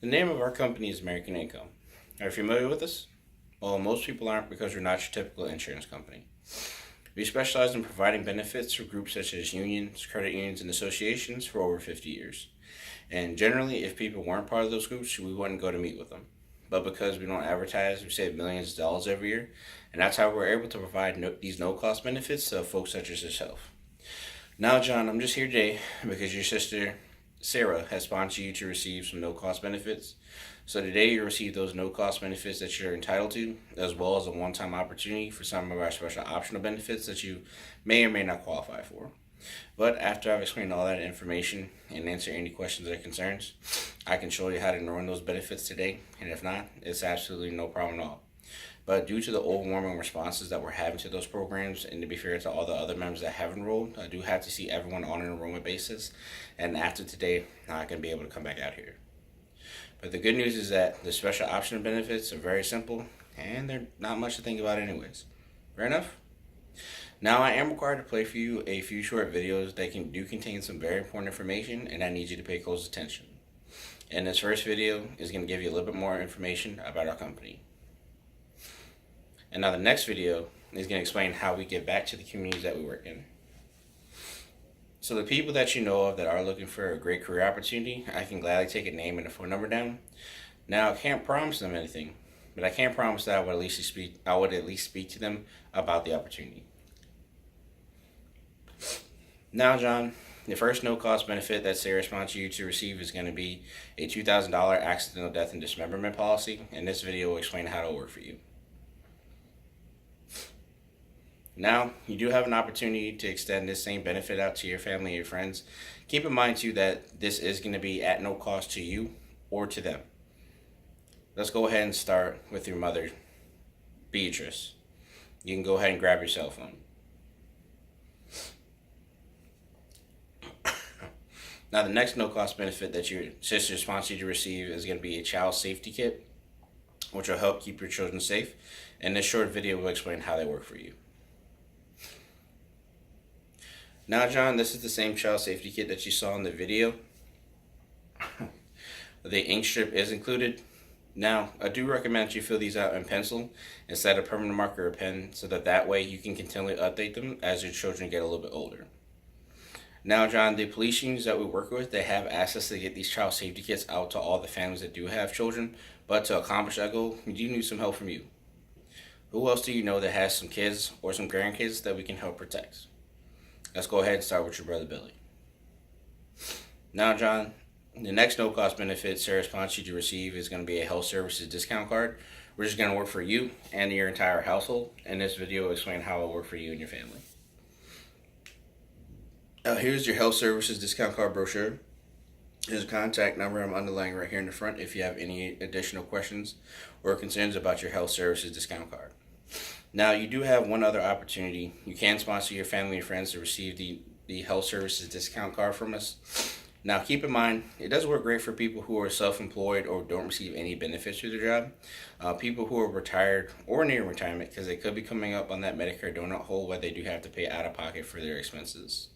The name of our company is American Income. Are you familiar with us? Well, most people aren't because we're not your typical insurance company. We specialize in providing benefits for groups such as unions, credit unions, and associations for over 50 years. And generally, if people weren't part of those groups, we wouldn't go to meet with them. But because we don't advertise, we save millions of dollars every year, and that's how we're able to provide these no-cost benefits to folks such as yourself. Now, John, I'm just here today because your sister Sarah has sponsored you to receive some no-cost benefits. So today you receive those no-cost benefits that you're entitled to, as well as a one-time opportunity for some of our special optional benefits that you may or may not qualify for. But after I've explained all that information and answer any questions or concerns, I can show you how to enroll in those benefits today. And if not, it's absolutely no problem at all. But due to the overwhelming responses that we're having to those programs, and to be fair to all the other members that have enrolled, I do have to see everyone on an enrollment basis. And after today, I can be able to come back out here. But the good news is that the special option benefits are very simple, and they're not much to think about anyways. Fair enough? Now I am required to play for you a few short videos that do contain some very important information, and I need you to pay close attention. And this first video is going to give you a little bit more information about our company. And now the next video is going to explain how we give back to the communities that we work in. So the people that you know of that are looking for a great career opportunity, I can gladly take a name and a phone number down. Now I can't promise them anything, but I can promise that I would at least speak to them about the opportunity. Now, John, the first no-cost benefit that Sarah sponsored you to receive is going to be a $2,000 accidental death and dismemberment policy, and this video will explain how it will work for you. Now, you do have an opportunity to extend this same benefit out to your family and your friends. Keep in mind, too, that this is going to be at no cost to you or to them. Let's go ahead and start with your mother, Beatrice. You can go ahead and grab your cell phone. Now, the next no-cost benefit that your sister sponsored you to receive is going to be a child safety kit, which will help keep your children safe. And this short video will explain how they work for you. Now, John, this is the same child safety kit that you saw in the video. The ink strip is included. Now, I do recommend that you fill these out in pencil instead of permanent marker or pen, so that way you can continually update them as your children get a little bit older. Now, John, the police unions that we work with, they have access to get these child safety kits out to all the families that do have children. But to accomplish that goal, we do need some help from you. Who else do you know that has some kids or some grandkids that we can help protect? Let's go ahead and start with your brother Billy. Now, John, the next no-cost benefit Sarah sponsored you to receive is going to be a health services discount card, which is going to work for you and your entire household. And this video will explain how it will work for you and your family. Here's your health services discount card brochure. There's a contact number I'm underlining right here in the front if you have any additional questions or concerns about your health services discount card. Now, you do have one other opportunity. You can sponsor your family and friends to receive the health services discount card from us. Now, keep in mind, it does work great for people who are self-employed or don't receive any benefits through their job. People who are retired or near retirement, because they could be coming up on that Medicare donut hole where they do have to pay out of pocket for their expenses.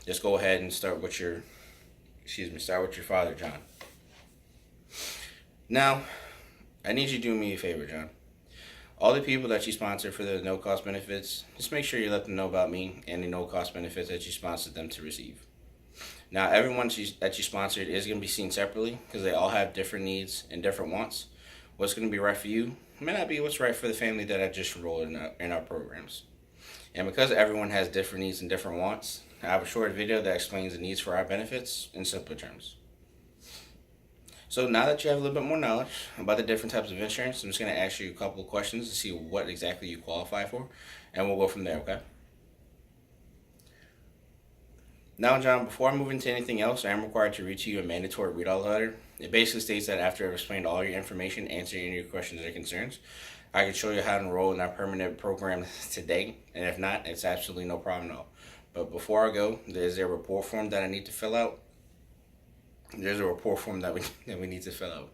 Just go ahead and start with your father, John. Now, I need you to do me a favor, John. All the people that you sponsor for the no-cost benefits, just make sure you let them know about me and the no-cost benefits that you sponsored them to receive. Now, everyone that you sponsored is going to be seen separately because they all have different needs and different wants. What's going to be right for you may not be what's right for the family that I just enrolled in our programs. And because everyone has different needs and different wants, I have a short video that explains the needs for our benefits in simpler terms. So now that you have a little bit more knowledge about the different types of insurance, I'm just going to ask you a couple of questions to see what exactly you qualify for, and we'll go from there, okay? Now, John, before I move into anything else, I am required to read to you a mandatory read-all letter. It basically states that after I've explained all your information, answering any of your questions or concerns, I can show you how to enroll in our permanent program today, and if not, it's absolutely no problem at all. But before I go, there's a report form that I need to fill out. There's a report form that we need to fill out.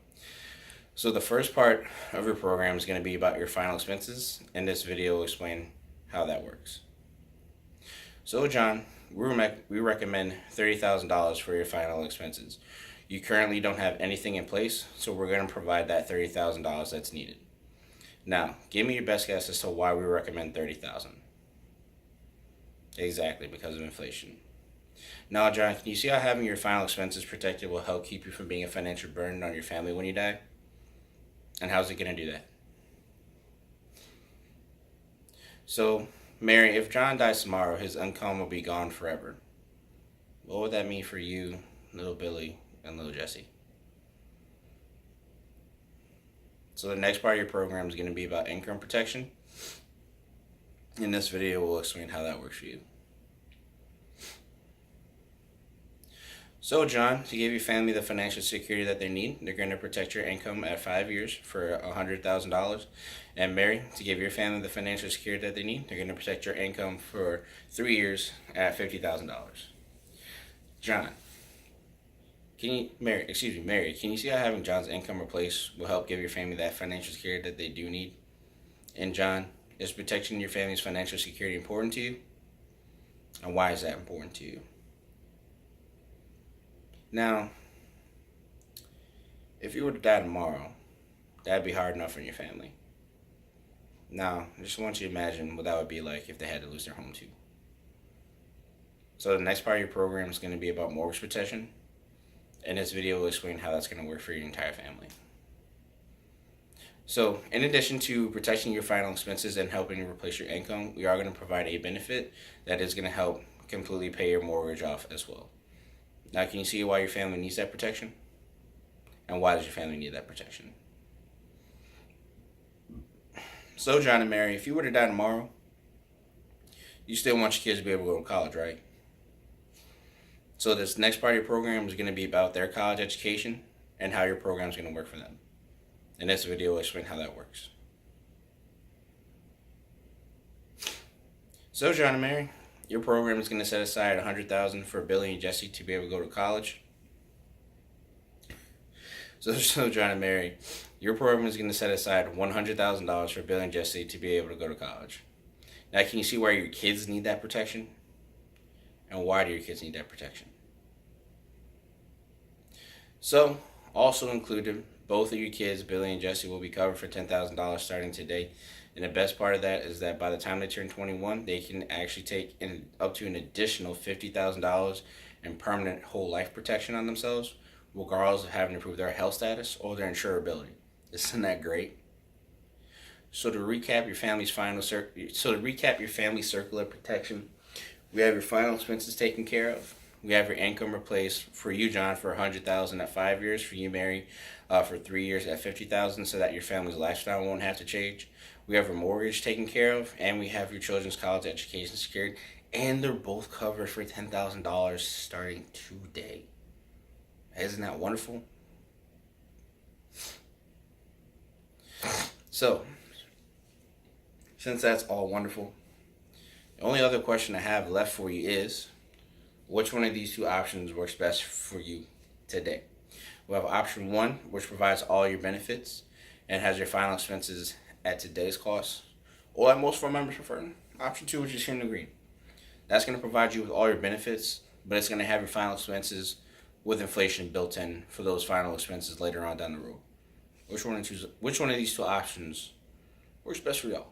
So the first part of your program is going to be about your final expenses, and this video will explain how that works. So, John, we recommend $30,000 for your final expenses. You currently don't have anything in place, so we're going to provide that $30,000 that's needed. Now, give me your best guess as to why we recommend $30,000. Exactly, because of inflation. Now, John, can you see how having your final expenses protected will help keep you from being a financial burden on your family when you die? And how's it going to do that? So, Mary, if John dies tomorrow, his income will be gone forever. What would that mean for you, little Billy, and little Jesse? So the next part of your program is going to be about income protection. In this video, we'll explain how that works for you. So, John, to give your family the financial security that they need, they're going to protect your income at 5 years for $100,000. And Mary, to give your family the financial security that they need, they're going to protect your income for 3 years at $50,000. John, Mary, can you see how having John's income replaced will help give your family that financial security that they do need? And John, is protecting your family's financial security important to you? And why is that important to you? Now, if you were to die tomorrow, that'd be hard enough on your family. Now, I just want you to imagine what that would be like if they had to lose their home too. So the next part of your program is going to be about mortgage protection. And this video will explain how that's going to work for your entire family. So, in addition to protecting your final expenses and helping you replace your income, we are going to provide a benefit that is going to help completely pay your mortgage off as well. Now, can you see why your family needs that protection? And why does your family need that protection? So, John and Mary, if you were to die tomorrow, you still want your kids to be able to go to college, right? So this next part of your program is going to be about their college education and how your program is going to work for them. In this video, we'll explain how that works. So, John and Mary, your program is going to set aside $100,000 for Billy and Jesse to be able to go to college. So John and Mary, your program is going to set aside $100,000 for Billy and Jesse to be able to go to college. Now, can you see why your kids need that protection? And why do your kids need that protection? So, also included, both of your kids, Billy and Jesse, will be covered for $10,000 starting today. And the best part of that is that by the time they turn 21, they can actually take up to an additional $50,000 in permanent whole life protection on themselves, regardless of having to prove their health status or their insurability. Isn't that great? So to recap your family's circular protection, we have your final expenses taken care of. We have your income replaced for you, John, for $100,000 at 5 years. For you, Mary, for 3 years at $50,000, so that your family's lifestyle won't have to change. We have your mortgage taken care of, and we have your children's college education secured, and they're both covered for $10,000 starting today. Isn't that wonderful? So, since that's all wonderful, the only other question I have left for you is, which one of these two options works best for you today? We have option 1, which provides all your benefits and has your final expenses at today's cost, or like most of our members prefer, option 2, which is here in the green. That's going to provide you with all your benefits, but it's going to have your final expenses with inflation built in for those final expenses later on down the road. Which one of these two options works best for y'all?